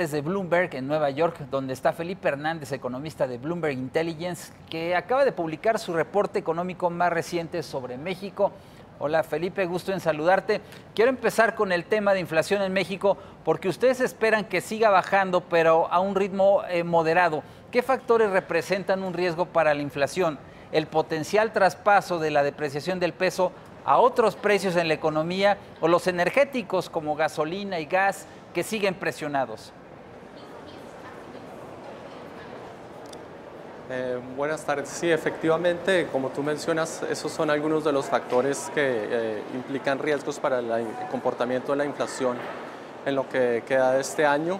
De Bloomberg en Nueva York, donde está Felipe Hernández, economista de Bloomberg Intelligence, que acaba de publicar su reporte económico más reciente sobre México. Hola Felipe, gusto en saludarte. Quiero empezar con el tema de inflación en México, porque ustedes esperan que siga bajando, pero a un ritmo moderado. ¿Qué factores representan un riesgo para la inflación? ¿El potencial traspaso de la depreciación del peso a otros precios en la economía o los energéticos como gasolina y gas que siguen presionados? Buenas tardes. Sí, efectivamente, como tú mencionas, esos son algunos de los factores que implican riesgos para el comportamiento de la inflación en lo que queda de este año.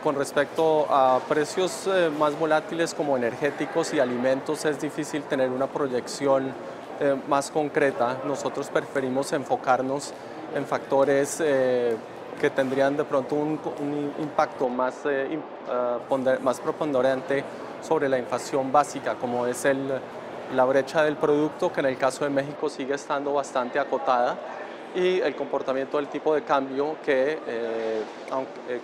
Con respecto a precios más volátiles como energéticos y alimentos, es difícil tener una proyección más concreta. Nosotros preferimos enfocarnos en factores que tendrían de pronto un impacto más preponderante sobre la inflación básica, como es la brecha del producto, que en el caso de México sigue estando bastante acotada, y el comportamiento del tipo de cambio que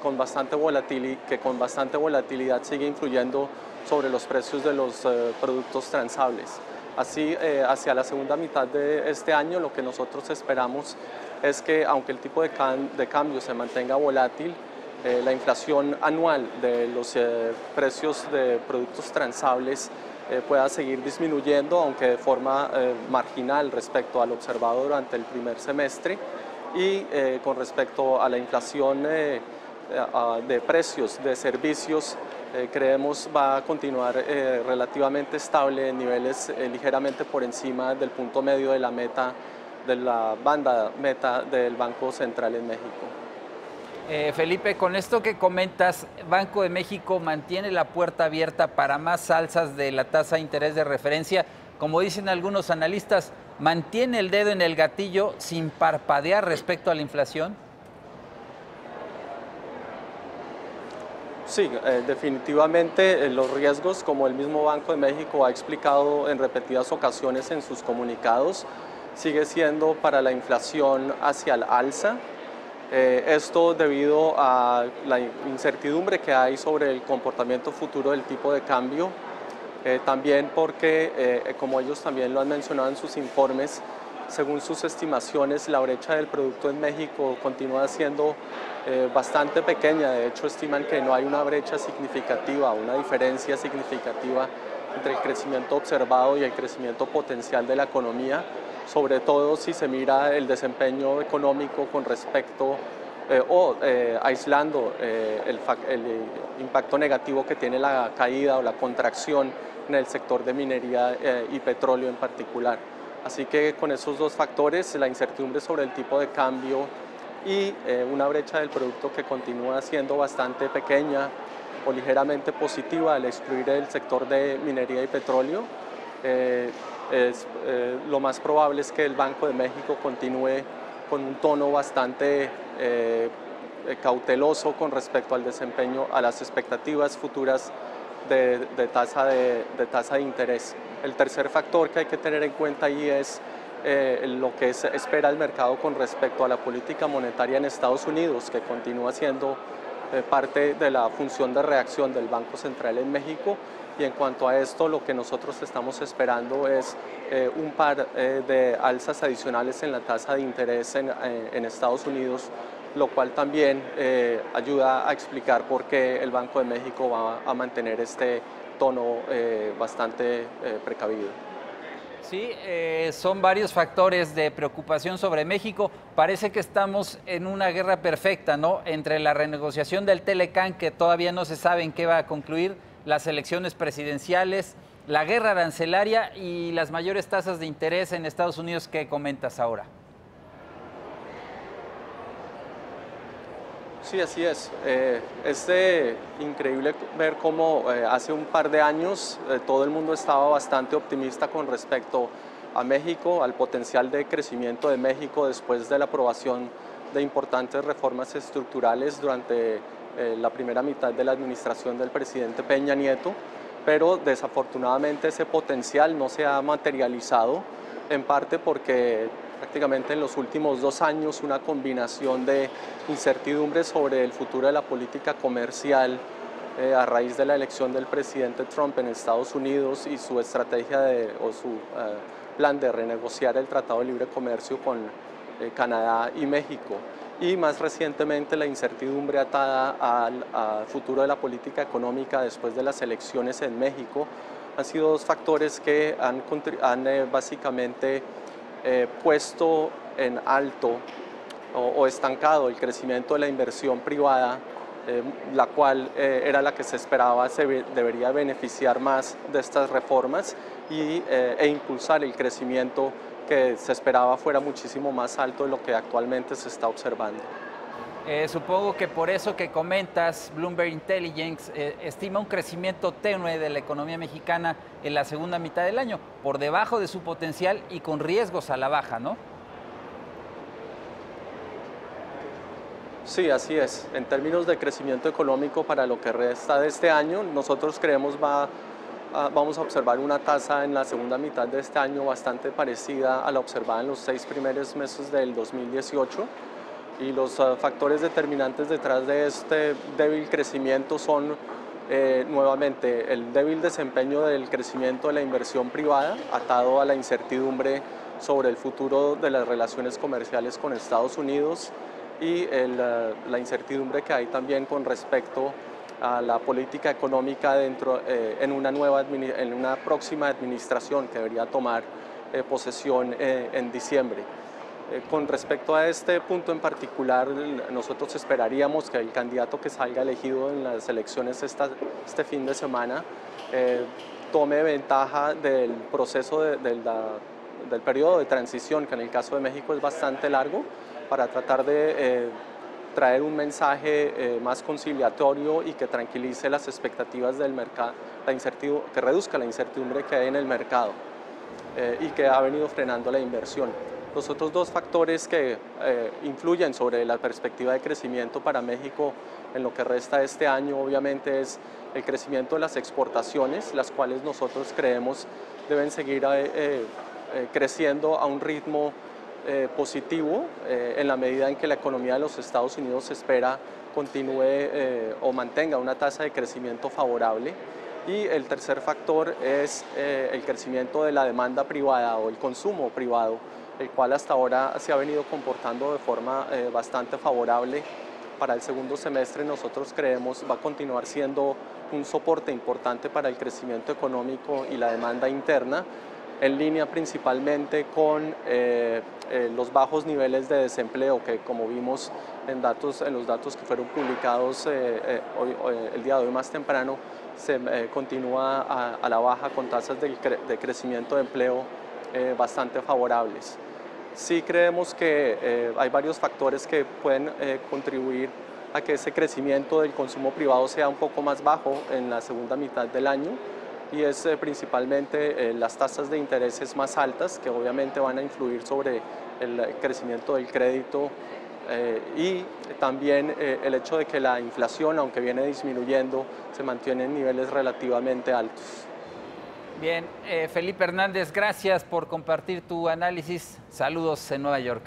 con bastante volatilidad sigue influyendo sobre los precios de los productos transables. Así, hacia la segunda mitad de este año, lo que nosotros esperamos es que, aunque el tipo de cambio se mantenga volátil, la inflación anual de los precios de productos transables pueda seguir disminuyendo, aunque de forma marginal respecto al observado durante el primer semestre. Y con respecto a la inflación de precios de servicios, creemos va a continuar relativamente estable en niveles ligeramente por encima del punto medio de la banda meta del Banco Central en México. Felipe, con esto que comentas, Banco de México mantiene la puerta abierta para más alzas de la tasa de interés de referencia. Como dicen algunos analistas, ¿mantiene el dedo en el gatillo sin parpadear respecto a la inflación? Sí, definitivamente los riesgos, como el mismo Banco de México ha explicado en repetidas ocasiones en sus comunicados, sigue siendo para la inflación hacia el alza. Esto debido a la incertidumbre que hay sobre el comportamiento futuro del tipo de cambio, también porque, como ellos también lo han mencionado en sus informes, según sus estimaciones, la brecha del producto en México continúa siendo bastante pequeña. De hecho, estiman que no hay una brecha significativa, una diferencia significativa entre el crecimiento observado y el crecimiento potencial de la economía, sobre todo si se mira el desempeño económico con respecto aislando el impacto negativo que tiene la caída o la contracción en el sector de minería y petróleo en particular. Así que con esos dos factores, la incertidumbre sobre el tipo de cambio y una brecha del producto que continúa siendo bastante pequeña o ligeramente positiva al excluir el sector de minería y petróleo, lo más probable es que el Banco de México continúe con un tono bastante cauteloso con respecto al desempeño, a las expectativas futuras de tasa de interés. El tercer factor que hay que tener en cuenta ahí es lo que espera el mercado con respecto a la política monetaria en Estados Unidos, que continúa siendo parte de la función de reacción del Banco Central en México. Y en cuanto a esto, lo que nosotros estamos esperando es un par de alzas adicionales en la tasa de interés en Estados Unidos, lo cual también ayuda a explicar por qué el Banco de México va a mantener este tono bastante precavido. Sí, son varios factores de preocupación sobre México. Parece que estamos en una guerra perfecta, ¿no? Entre la renegociación del Telecán, que todavía no se sabe en qué va a concluir, las elecciones presidenciales, la guerra arancelaria y las mayores tasas de interés en Estados Unidos. ¿Qué comentas ahora? Sí, así es. Es increíble ver cómo hace un par de años todo el mundo estaba bastante optimista con respecto a México, al potencial de crecimiento de México después de la aprobación de importantes reformas estructurales durante la primera mitad de la administración del presidente Peña Nieto, pero desafortunadamente ese potencial no se ha materializado, en parte porque prácticamente en los últimos 2 años una combinación de incertidumbre sobre el futuro de la política comercial a raíz de la elección del presidente Trump en Estados Unidos y su estrategia o su plan de renegociar el Tratado de Libre Comercio con Canadá y México. Y más recientemente la incertidumbre atada al futuro de la política económica después de las elecciones en México han sido 2 factores que han básicamente puesto en alto o estancado el crecimiento de la inversión privada, la cual era la que se esperaba debería beneficiar más de estas reformas e impulsar el crecimiento que se esperaba fuera muchísimo más alto de lo que actualmente se está observando. Supongo que por eso que comentas, Bloomberg Intelligence estima un crecimiento tenue de la economía mexicana en la segunda mitad del año, por debajo de su potencial y con riesgos a la baja, ¿no? Sí, así es. En términos de crecimiento económico para lo que resta de este año, nosotros creemos vamos a observar una tasa en la segunda mitad de este año bastante parecida a la observada en los 6 primeros meses del 2018. Y los factores determinantes detrás de este débil crecimiento son nuevamente el débil desempeño del crecimiento de la inversión privada atado a la incertidumbre sobre el futuro de las relaciones comerciales con Estados Unidos y la incertidumbre que hay también con respecto a la política económica en una próxima administración que debería tomar posesión en diciembre. Con respecto a este punto en particular, nosotros esperaríamos que el candidato que salga elegido en las elecciones este fin de semana tome ventaja del proceso del periodo de transición, que en el caso de México es bastante largo, para tratar de traer un mensaje más conciliatorio y que tranquilice las expectativas del mercado, que reduzca la incertidumbre que hay en el mercado y que ha venido frenando la inversión. Los otros 2 factores que influyen sobre la perspectiva de crecimiento para México en lo que resta de este año, obviamente, es el crecimiento de las exportaciones, las cuales nosotros creemos deben seguir creciendo a un ritmo positivo en la medida en que la economía de los Estados Unidos se espera continúe o mantenga una tasa de crecimiento favorable. Y el tercer factor es el crecimiento de la demanda privada o el consumo privado, el cual hasta ahora se ha venido comportando de forma bastante favorable. Para el segundo semestre nosotros creemos va a continuar siendo un soporte importante para el crecimiento económico y la demanda interna, en línea principalmente con los bajos niveles de desempleo que, como vimos en los datos que fueron publicados el día de hoy más temprano, se continúa a la baja con tasas de crecimiento de empleo bastante favorables. Sí creemos que hay varios factores que pueden contribuir a que ese crecimiento del consumo privado sea un poco más bajo en la segunda mitad del año, y es principalmente las tasas de intereses más altas, que obviamente van a influir sobre el crecimiento del crédito y también el hecho de que la inflación, aunque viene disminuyendo, se mantiene en niveles relativamente altos. Bien, Felipe Hernández, gracias por compartir tu análisis. Saludos en Nueva York.